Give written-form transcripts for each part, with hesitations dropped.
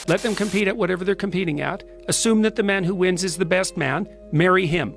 Let them compete at whatever they're competing at. Assume that the man who wins is the best man. Marry him.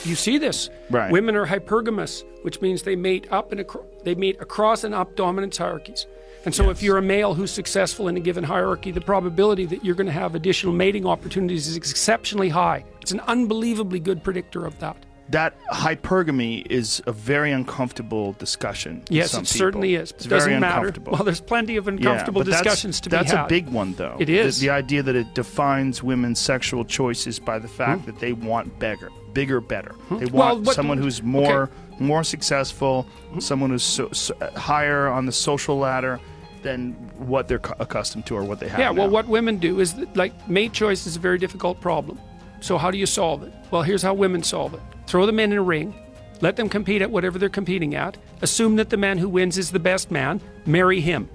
You see this. Right. Women are hypergamous, which means they mate across and up dominance hierarchies. And so if you're a male who's successful in a given hierarchy, the probability that you're going to have additional mating opportunities is exceptionally high. It's an unbelievably good predictor of that. That hypergamy is a very uncomfortable discussion. Yes, some it people. certainly is. It's It very doesn't matter. uncomfortable. Well, there's plenty of uncomfortable discussions to be had. That's a big one, though. It is. The idea that it defines women's sexual choices by the fact that they want bigger, better. They want someone who's more successful, someone who's higher on the social ladder than what they're accustomed to or what they have. Yeah, well, now. what women do is that, like, mate choice is a very difficult problem. So how do you solve it? Well, here's how women solve it. Throw them in a ring, let them compete at whatever they're competing at, assume that the man who wins is the best man, marry him.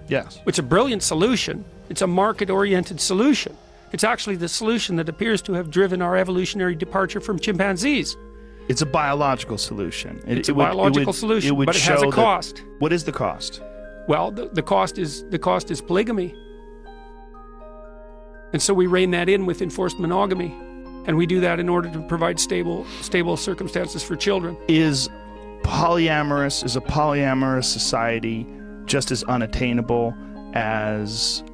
Yes. It's a brilliant solution. It's a market-oriented solution. It's actually the solution that appears to have driven our evolutionary departure from chimpanzees. It's a biological solution. It's a biological solution, but it has a cost. What is the cost? Well, the cost is polygamy. And so we rein that in with enforced monogamy. And we do that in order to provide stable circumstances for children. Is a polyamorous society just as unattainable as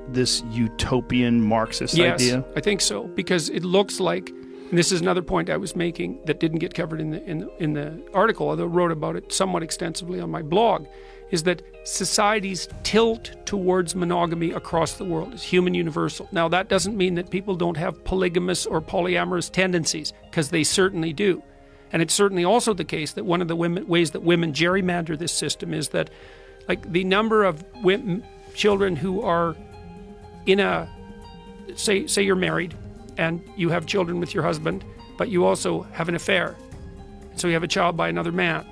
this utopian Marxist idea? Yes, I think so, because it looks like, and this is another point I was making that didn't get covered in the article, although I wrote about it somewhat extensively on my blog, is that societies tilt towards monogamy across the world. It's human universal. Now, that doesn't mean that people don't have polygamous or polyamorous tendencies, because they certainly do. And it's certainly also the case that one of the ways that women gerrymander this system is that, like, the number of children who are in a, say you're married and you have children with your husband, but you also have an affair. So you have a child by another man.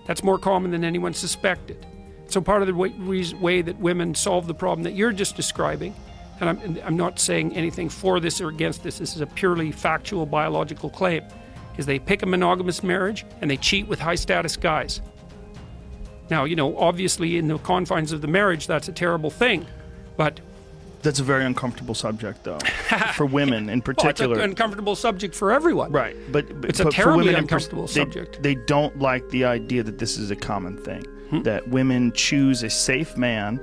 That's more common than anyone suspected. So part of the way that women solve the problem that you're just describing, and I'm not saying anything for this or against this, this is a purely factual biological claim, is they pick a monogamous marriage and they cheat with high status guys. Now, you know, obviously in the confines of the marriage, that's a terrible thing, but... That's a very uncomfortable subject, though, for women in particular. Well, it's an uncomfortable subject for everyone. Right, but it's a terribly uncomfortable subject. They don't like the idea that this is a common thing, that women choose a safe man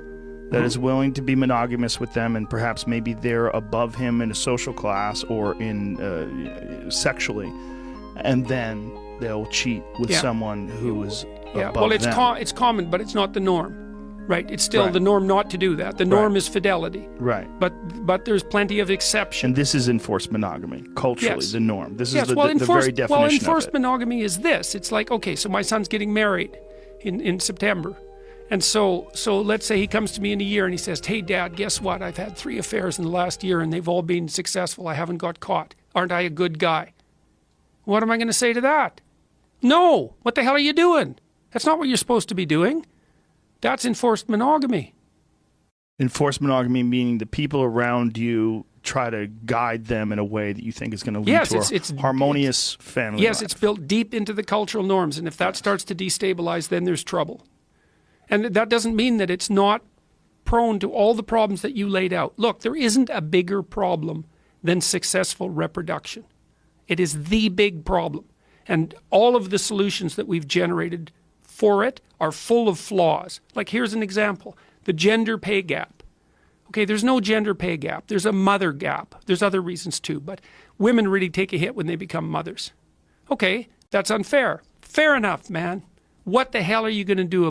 that is willing to be monogamous with them, and perhaps maybe they're above him in a social class or in sexually, and then they'll cheat with someone who is above well, them. It's common, but it's not the norm. Right, it's still the norm not to do that. The norm is fidelity. Right. But there's plenty of exceptions. And this is enforced monogamy, culturally, the norm. This is the very definition Well, of enforced it. monogamy is this. It's like, okay, so my son's getting married in September. And so let's say he comes to me in a year and he says, hey, Dad, guess what? I've had 3 affairs in the last year and they've all been successful. I haven't got caught. Aren't I a good guy? What am I going to say to that? No. What the hell are you doing? That's not what you're supposed to be doing. That's enforced monogamy. Enforced monogamy meaning the people around you try to guide them in a way that you think is going to lead to a harmonious family life. It's built deep into the cultural norms, and if that starts to destabilize, then there's trouble. And that doesn't mean that it's not prone to all the problems that you laid out. Look, there isn't a bigger problem than successful reproduction. It is the big problem. And all of the solutions that we've generated for it are full of flaws. Like, here's an example. The gender pay gap. Okay, there's no gender pay gap. There's a mother gap. There's other reasons too, but women really take a hit when they become mothers. Okay, that's unfair. Fair enough, man. What the hell are you going to do